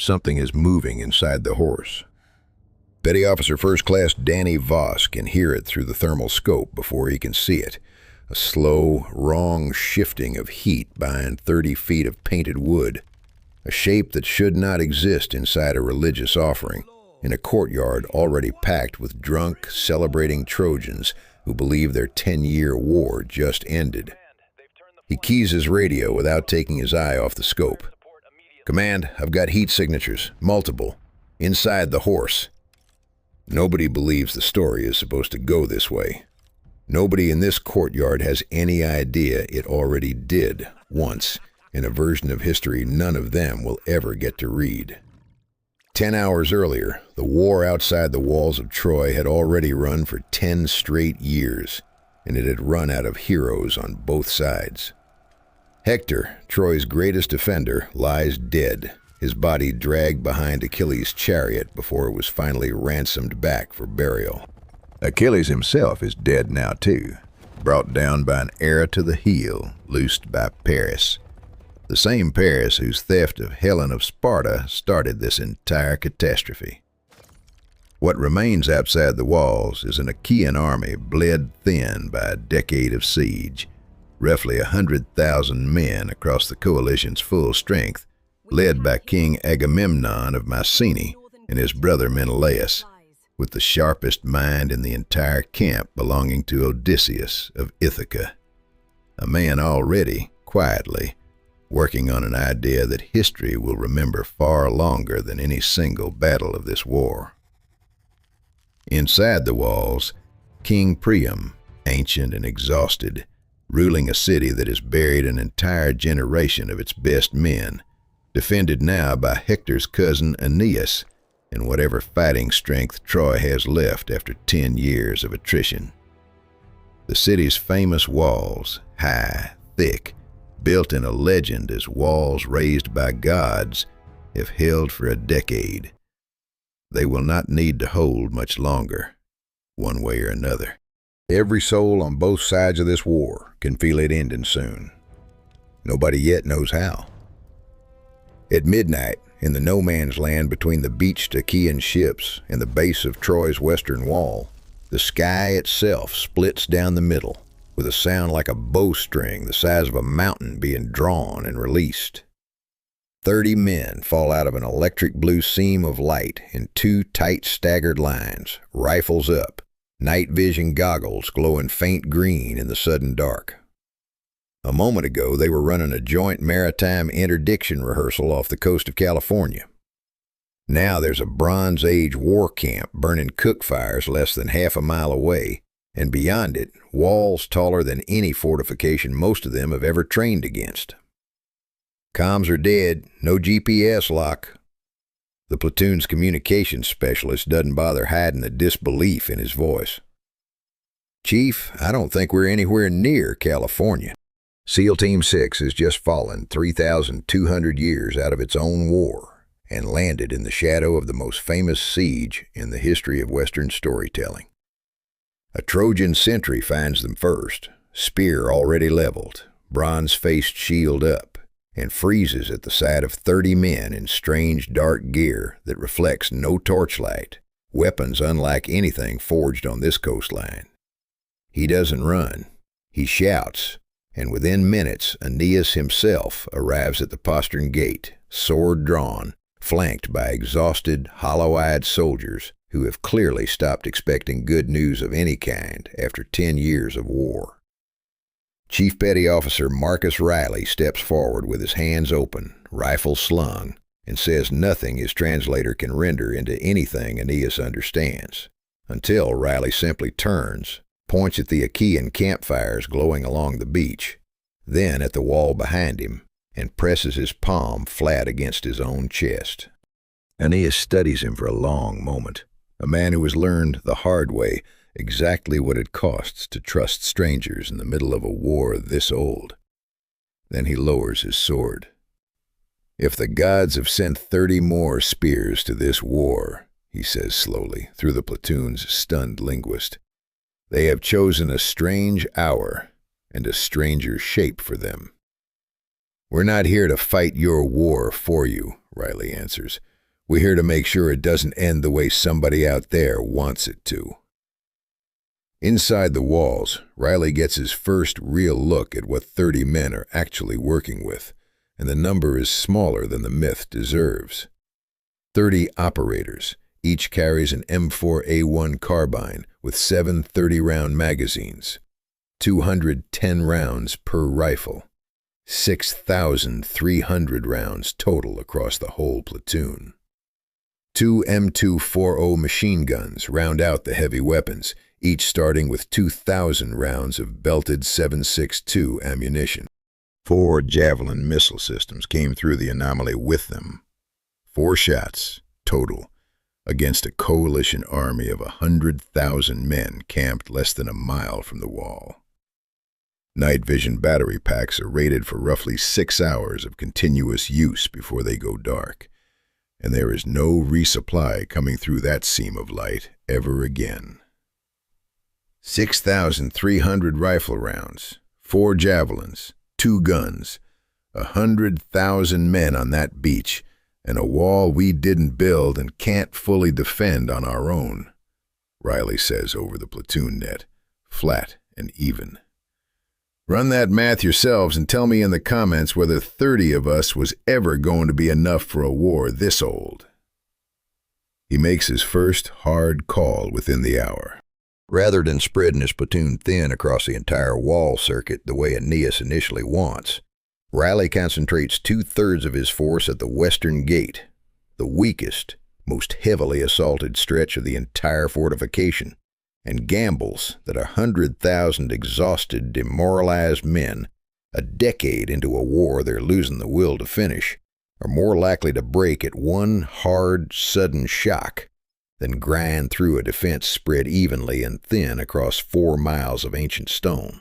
something is moving inside the horse. Petty Officer First Class Danny Voss can hear it through the thermal scope before he can see it. A slow, wrong shifting of heat behind 30 feet of painted wood. A shape that should not exist inside a religious offering, in a courtyard already packed with drunk, celebrating Trojans who believe their 10-year war just ended. He keys his radio without taking his eye off the scope. "Command, I've got heat signatures, multiple, inside the horse." Nobody believes the story is supposed to go this way. Nobody in this courtyard has any idea it already did once, in a version of history none of them will ever get to read. 10 hours earlier, the war outside the walls of Troy had already run for 10 straight years, and it had run out of heroes on both sides. Hector, Troy's greatest defender, lies dead, his body dragged behind Achilles' chariot before it was finally ransomed back for burial. Achilles himself is dead now too, brought down by an arrow to the heel loosed by Paris. The same Paris whose theft of Helen of Sparta started this entire catastrophe. What remains outside the walls is an Achaean army bled thin by a decade of siege, roughly 100,000 men across the coalition's full strength, led by King Agamemnon of Mycenae and his brother Menelaus, with the sharpest mind in the entire camp belonging to Odysseus of Ithaca, a man already, quietly, working on an idea that history will remember far longer than any single battle of this war. Inside the walls, King Priam, ancient and exhausted, ruling a city that has buried an entire generation of its best men, defended now by Hector's cousin Aeneas and whatever fighting strength Troy has left after 10 years of attrition. The city's famous walls, high, thick, built in a legend as walls raised by gods, have held for a decade. They will not need to hold much longer, one way or another. Every soul on both sides of this war can feel it ending soon. Nobody yet knows how. At midnight, in the no-man's land between the beached Achaean ships and the base of Troy's western wall, the sky itself splits down the middle, with a sound like a bowstring the size of a mountain being drawn and released. 30 men fall out of an electric blue seam of light in 2 tight staggered lines, rifles up, night vision goggles glowing faint green in the sudden dark. A moment ago, they were running a joint maritime interdiction rehearsal off the coast of California. Now there's a Bronze Age war camp burning cook fires less than half a mile away, and beyond it, walls taller than any fortification most of them have ever trained against. Comms are dead, no GPS lock. The platoon's communications specialist doesn't bother hiding the disbelief in his voice. "Chief, I don't think we're anywhere near California. SEAL Team 6 has just fallen 3,200 years out of its own war and landed in the shadow of the most famous siege in the history of Western storytelling. A Trojan sentry finds them first, spear already leveled, bronze-faced shield up, and freezes at the sight of 30 men in strange dark gear that reflects no torchlight, weapons unlike anything forged on this coastline. He doesn't run. He shouts, and within minutes Aeneas himself arrives at the postern gate, sword drawn, flanked by exhausted, hollow-eyed soldiers who have clearly stopped expecting good news of any kind after 10 years of war. Chief Petty Officer Marcus Riley steps forward with his hands open, rifle slung, and says nothing his translator can render into anything Aeneas understands, until Riley simply turns, points at the Achaean campfires glowing along the beach, then at the wall behind him, and presses his palm flat against his own chest. Aeneas studies him for a long moment, a man who has learned the hard way exactly what it costs to trust strangers in the middle of a war this old. Then he lowers his sword. "If the gods have sent 30 more spears to this war," he says slowly, through the platoon's stunned linguist, "they have chosen a strange hour and a stranger shape for them." "We're not here to fight your war for you," Riley answers. We're here to make sure it doesn't end the way somebody out there wants it to. Inside the walls, Riley gets his first real look at what 30 men are actually working with, and the number is smaller than the myth deserves. 30 operators, each carries an M4A1 carbine with 7 30-round magazines, 210 rounds per rifle, 6,300 rounds total across the whole platoon. 2 M240 machine guns round out the heavy weapons, each starting with 2,000 rounds of belted 7.62 ammunition. 4 Javelin missile systems came through the anomaly with them. 4 shots, total, against a coalition army of 100,000 men camped less than a mile from the wall. Night vision battery packs are rated for roughly 6 hours of continuous use before they go dark, and there is no resupply coming through that seam of light ever again. 6,300 rifle rounds, 4 javelins, 2 guns, 100,000 men on that beach, and a wall we didn't build and can't fully defend on our own, Riley says over the platoon net, flat and even. Run that math yourselves and tell me in the comments whether 30 of us was ever going to be enough for a war this old. He makes his first hard call within the hour. Rather than spreading his platoon thin across the entire wall circuit the way Aeneas initially wants, Riley concentrates 2/3 of his force at the western gate, the weakest, most heavily assaulted stretch of the entire fortification, and gambles that 100,000 exhausted, demoralized men, a decade into a war they're losing the will to finish, are more likely to break at one hard, sudden shock than grind through a defense spread evenly and thin across 4 miles of ancient stone.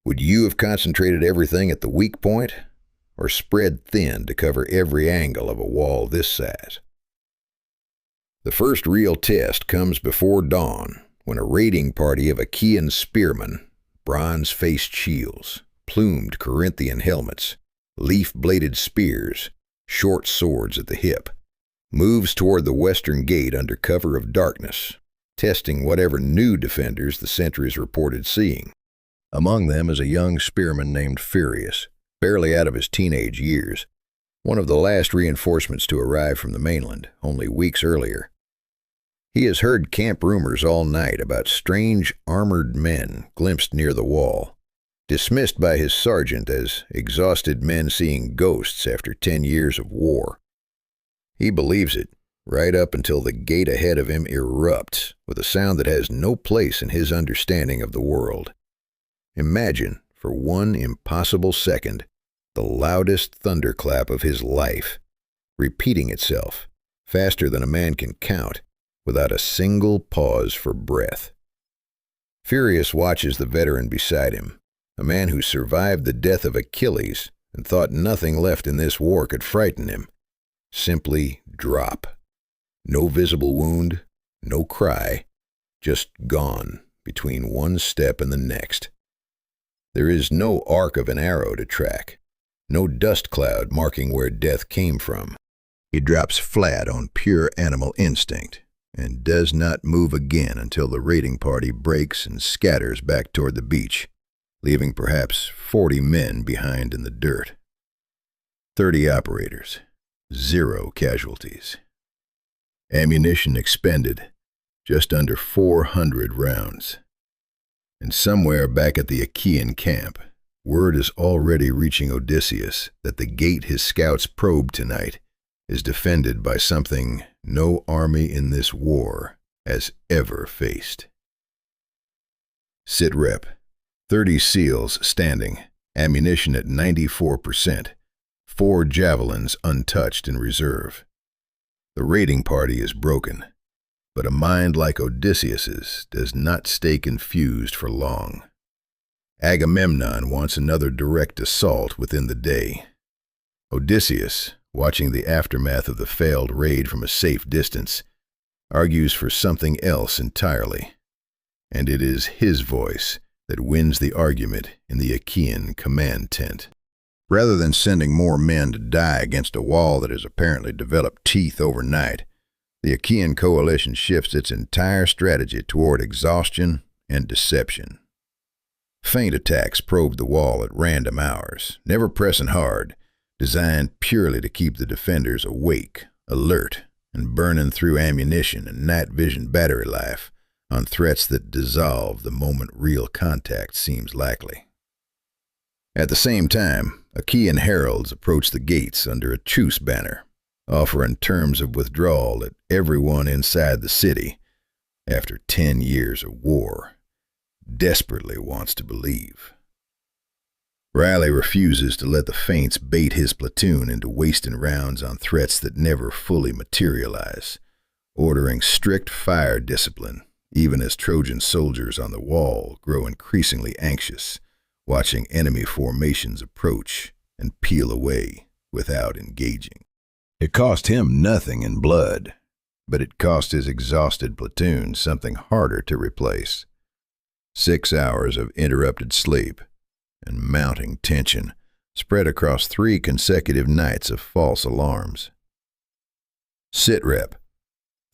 Would you have concentrated everything at the weak point, or spread thin to cover every angle of a wall this size? The first real test comes before dawn, when a raiding party of Achaean spearmen, bronze-faced shields, plumed Corinthian helmets, leaf-bladed spears, short swords at the hip, moves toward the western gate under cover of darkness, testing whatever new defenders the sentries reported seeing. Among them is a young spearman named Furious, barely out of his teenage years, one of the last reinforcements to arrive from the mainland, only weeks earlier. He has heard camp rumors all night about strange armored men glimpsed near the wall, dismissed by his sergeant as exhausted men seeing ghosts after 10 years of war. He believes it, right up until the gate ahead of him erupts with a sound that has no place in his understanding of the world. Imagine, for one impossible second, the loudest thunderclap of his life, repeating itself, faster than a man can count, without a single pause for breath. Furious watches the veteran beside him, a man who survived the death of Achilles and thought nothing left in this war could frighten him, simply drop. No visible wound, no cry, just gone between one step and the next. There is no arc of an arrow to track, no dust cloud marking where death came from. He drops flat on pure animal instinct and does not move again until the raiding party breaks and scatters back toward the beach, leaving perhaps 40 men behind in the dirt. 30 operators, 0 casualties. Ammunition expended, just under 400 rounds. And somewhere back at the Achaean camp, word is already reaching Odysseus that the gate his scouts probed tonight is defended by something no army in this war has ever faced. Sit rep. 30 SEALs standing, ammunition at 94%, 4 javelins untouched in reserve. The raiding party is broken, but a mind like Odysseus's does not stay confused for long. Agamemnon wants another direct assault within the day. Odysseus, watching the aftermath of the failed raid from a safe distance, argues for something else entirely, and it is his voice that wins the argument in the Achaean command tent. Rather than sending more men to die against a wall that has apparently developed teeth overnight, the Achaean coalition shifts its entire strategy toward exhaustion and deception. Feint attacks probe the wall at random hours, never pressing hard, designed purely to keep the defenders awake, alert, and burning through ammunition and night vision battery life on threats that dissolve the moment real contact seems likely. At the same time, Achaean heralds approach the gates under a truce banner, offering terms of withdrawal that everyone inside the city, after 10 years of war, desperately wants to believe. Riley refuses to let the feints bait his platoon into wasting rounds on threats that never fully materialize, ordering strict fire discipline, even as Trojan soldiers on the wall grow increasingly anxious, watching enemy formations approach and peel away without engaging. It cost him nothing in blood, but it cost his exhausted platoon something harder to replace. 6 hours of interrupted sleep and mounting tension spread across 3 consecutive nights of false alarms. Sitrep,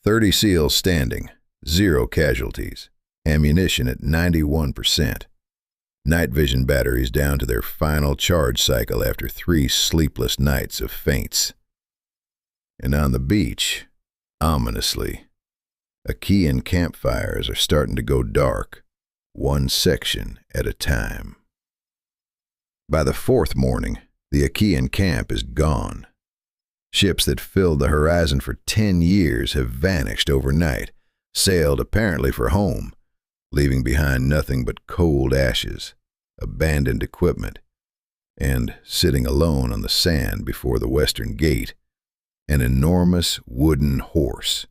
30 SEALs standing, 0 casualties, ammunition at 91%. Night vision batteries down to their final charge cycle after 3 sleepless nights of feints. And on the beach, ominously, Achaean campfires are starting to go dark, one section at a time. By the 4th morning, the Achaean camp is gone. Ships that filled the horizon for 10 years have vanished overnight, sailed apparently for home, leaving behind nothing but cold ashes, abandoned equipment, and, sitting alone on the sand before the western gate, an enormous wooden horse,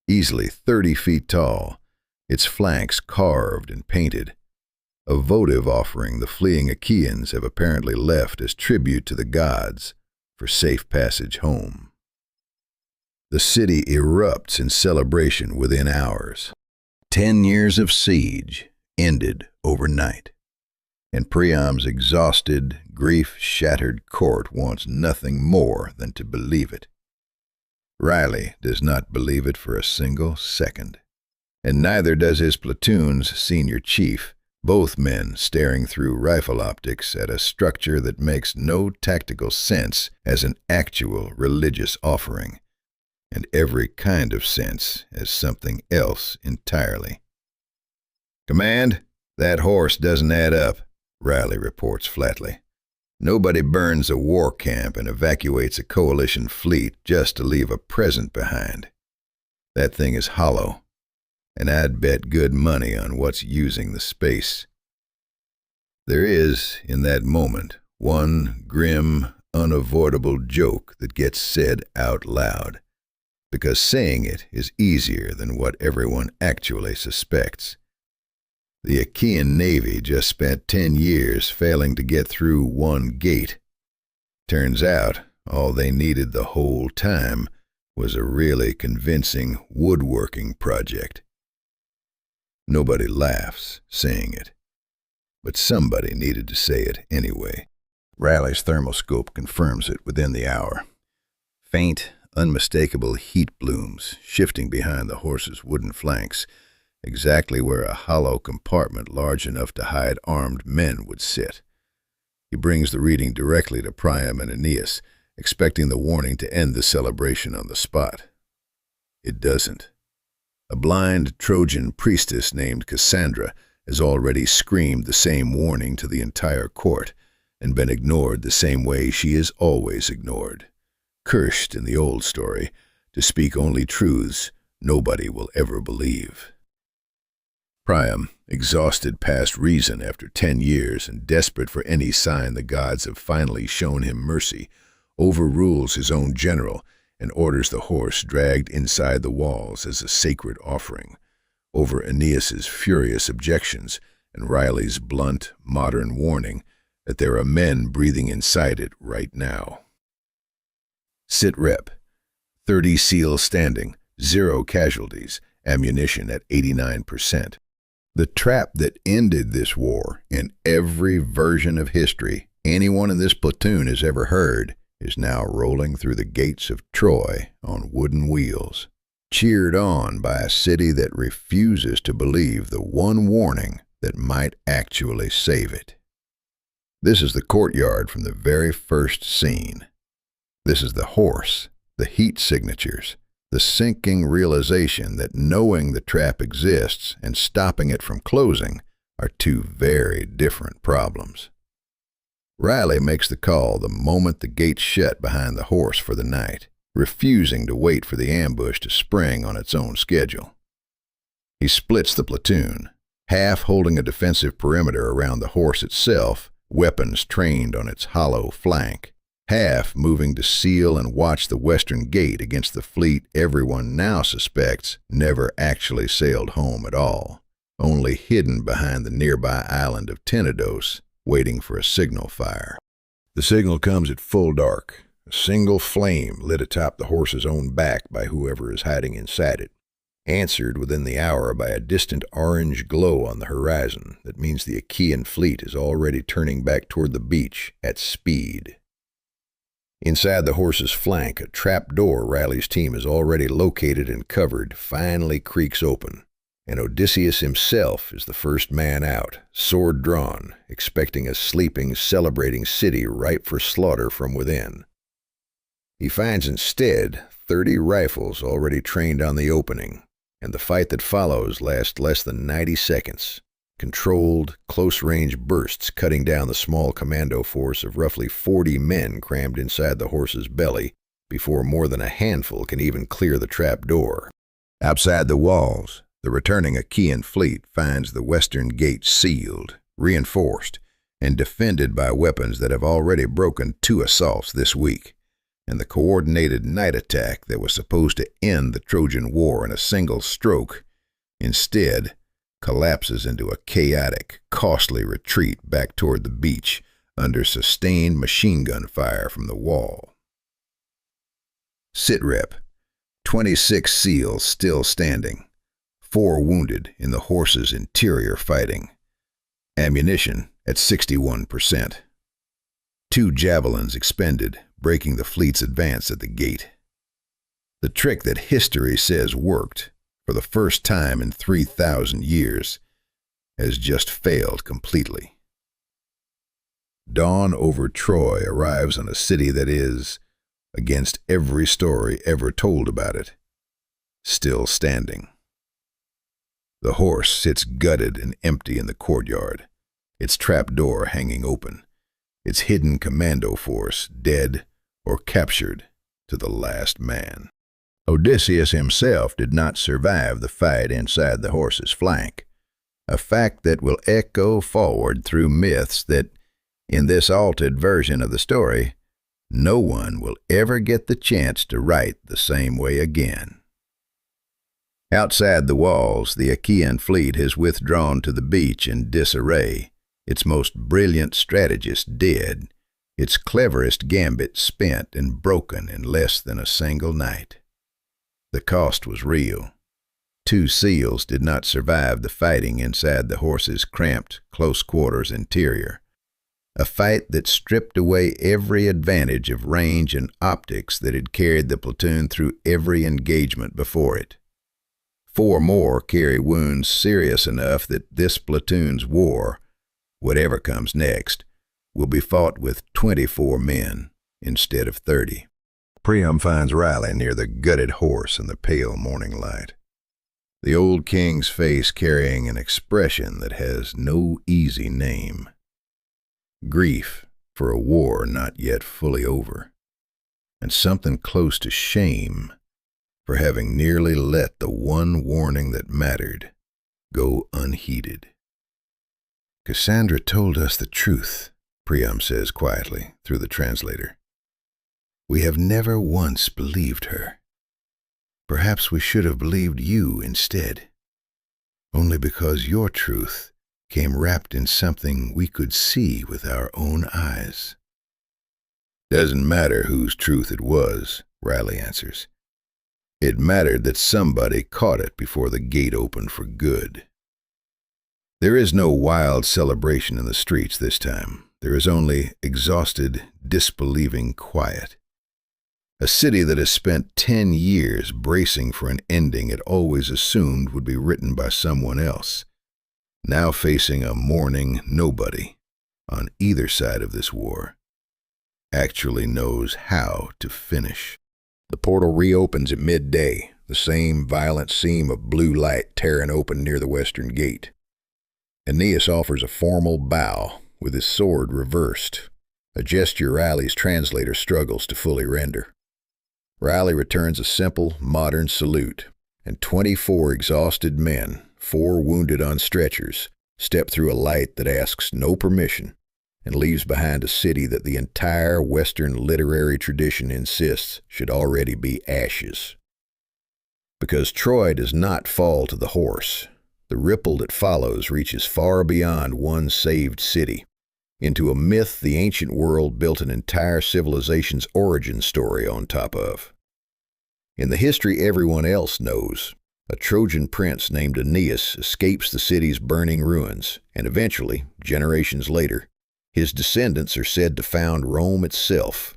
easily 30 feet tall, its flanks carved and painted, a votive offering the fleeing Achaeans have apparently left as tribute to the gods for safe passage home. The city erupts in celebration within hours. 10 years of siege ended overnight, and Priam's exhausted, grief-shattered court wants nothing more than to believe it. Riley does not believe it for a single second, and neither does his platoon's senior chief, both men staring through rifle optics at a structure that makes no tactical sense as an actual religious offering, and every kind of sense as something else entirely. "Command, that horse doesn't add up," Riley reports flatly. "Nobody burns a war camp and evacuates a coalition fleet just to leave a present behind. That thing is hollow, and I'd bet good money on what's using the space." There is, in that moment, one grim, unavoidable joke that gets said out loud, because saying it is easier than what everyone actually suspects. The Achaean Navy just spent 10 years failing to get through one gate. Turns out, all they needed the whole time was a really convincing woodworking project. Nobody laughs saying it, but somebody needed to say it anyway. Riley's thermoscope confirms it within the hour. Faint, unmistakable heat blooms shifting behind the horse's wooden flanks, exactly where a hollow compartment large enough to hide armed men would sit. He brings the reading directly to Priam and Aeneas, expecting the warning to end the celebration on the spot. It doesn't. A blind Trojan priestess named Cassandra has already screamed the same warning to the entire court and been ignored the same way she is always ignored. Cursed in the old story to speak only truths nobody will ever believe. Priam, exhausted past reason after 10 years and desperate for any sign the gods have finally shown him mercy, overrules his own general and orders the horse dragged inside the walls as a sacred offering, over Aeneas's furious objections and Riley's blunt, modern warning that there are men breathing inside it right now. Sitrep, 30 SEALs standing, 0 casualties, ammunition at 89%. The trap that ended this war in every version of history anyone in this platoon has ever heard is now rolling through the gates of Troy on wooden wheels, cheered on by a city that refuses to believe the one warning that might actually save it. This is the courtyard from the very first scene. This is the horse, the heat signatures, the sinking realization that knowing the trap exists and stopping it from closing are two very different problems. Riley makes the call the moment the gates shut behind the horse for the night, refusing to wait for the ambush to spring on its own schedule. He splits the platoon, half holding a defensive perimeter around the horse itself, weapons trained on its hollow flank, half moving to seal and watch the western gate against the fleet everyone now suspects never actually sailed home at all, only hidden behind the nearby island of Tenedos, waiting for a signal fire. The signal comes at full dark, a single flame lit atop the horse's own back by whoever is hiding inside it, answered within the hour by a distant orange glow on the horizon that means the Achaean fleet is already turning back toward the beach at speed. Inside the horse's flank, a trap door Riley's team has already located and covered finally creaks open, and Odysseus himself is the first man out, sword drawn, expecting a sleeping, celebrating city ripe for slaughter from within. He finds instead 30 rifles already trained on the opening, and the fight that follows lasts less than 90 seconds. Controlled, close-range bursts cutting down the small commando force of roughly 40 men crammed inside the horse's belly before more than a handful can even clear the trap door. Outside the walls, the returning Achaean fleet finds the western gate sealed, reinforced, and defended by weapons that have already broken 2 assaults this week, and the coordinated night attack that was supposed to end the Trojan War in a single stroke instead collapses into a chaotic, costly retreat back toward the beach under sustained machine gun fire from the wall. Sitrep, 26 SEALs still standing, 4 wounded in the horse's interior fighting. Ammunition at 61%. 2 javelins expended, breaking the fleet's advance at the gate. The trick that history says worked, for the first time in 3,000 years, has just failed completely. Dawn over Troy arrives on a city that is, against every story ever told about it, still standing. The horse sits gutted and empty in the courtyard, its trap door hanging open, its hidden commando force dead or captured to the last man. Odysseus himself did not survive the fight inside the horse's flank, a fact that will echo forward through myths that, in this altered version of the story, no one will ever get the chance to write the same way again. Outside the walls, the Achaean fleet has withdrawn to the beach in disarray, its most brilliant strategist dead, its cleverest gambit spent and broken in less than a single night. The cost was real. 2 SEALs did not survive the fighting inside the horse's cramped, close-quarters interior, a fight that stripped away every advantage of range and optics that had carried the platoon through every engagement before it. 4 more carry wounds serious enough that this platoon's war, whatever comes next, will be fought with 24 men instead of 30. Priam finds Riley near the gutted horse in the pale morning light, the old king's face carrying an expression that has no easy name. Grief for a war not yet fully over, and something close to shame for having nearly let the one warning that mattered go unheeded. Cassandra told us the truth, Priam says quietly through the translator. We have never once believed her. Perhaps we should have believed you instead, only because your truth came wrapped in something we could see with our own eyes. Doesn't matter whose truth it was, Riley answers. It mattered that somebody caught it before the gate opened for good. There is no wild celebration in the streets this time, There is only exhausted, disbelieving quiet. A city that has spent 10 years bracing for an ending it always assumed would be written by someone else, now facing a mourning nobody on either side of this war, actually knows how to finish. The portal reopens at midday, the same violent seam of blue light tearing open near the western gate. Aeneas offers a formal bow, with his sword reversed, a gesture Riley's translator struggles to fully render. Riley returns a simple, modern salute, and 24 exhausted men, 4 wounded on stretchers, step through a light that asks no permission and leaves behind a city that the entire Western literary tradition insists should already be ashes. Because Troy does not fall to the horse, the ripple that follows reaches far beyond one saved city, into a myth the ancient world built an entire civilization's origin story on top of. In the history everyone else knows, a Trojan prince named Aeneas escapes the city's burning ruins, and eventually, generations later, his descendants are said to found Rome itself,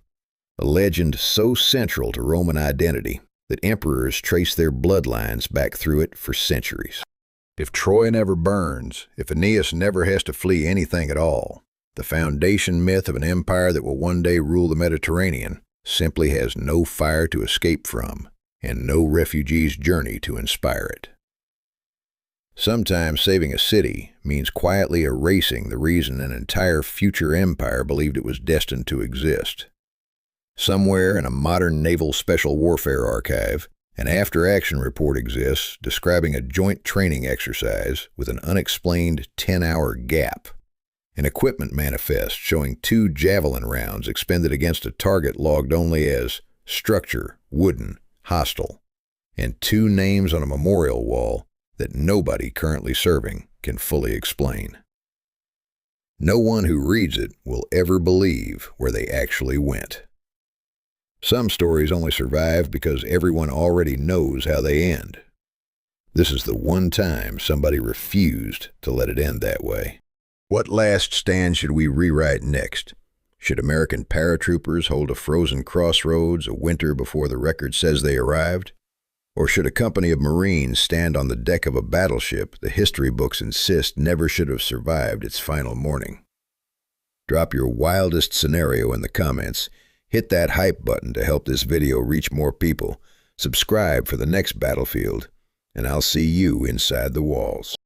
a legend so central to Roman identity that emperors trace their bloodlines back through it for centuries. If Troy never burns, if Aeneas never has to flee anything at all, the foundation myth of an empire that will one day rule the Mediterranean simply has no fire to escape from and no refugee's journey to inspire it. Sometimes saving a city means quietly erasing the reason an entire future empire believed it was destined to exist. Somewhere in a modern naval special warfare archive, an after-action report exists describing a joint training exercise with an unexplained 10-hour gap. An equipment manifest showing 2 javelin rounds expended against a target logged only as structure, wooden, hostile, and 2 names on a memorial wall that nobody currently serving can fully explain. No one who reads it will ever believe where they actually went. Some stories only survive because everyone already knows how they end. This is the one time somebody refused to let it end that way. What last stand should we rewrite next? Should American paratroopers hold a frozen crossroads a winter before the record says they arrived? Or should a company of Marines stand on the deck of a battleship the history books insist never should have survived its final morning? Drop your wildest scenario in the comments. Hit that hype button to help this video reach more people. Subscribe for the next battlefield, and I'll see you inside the walls.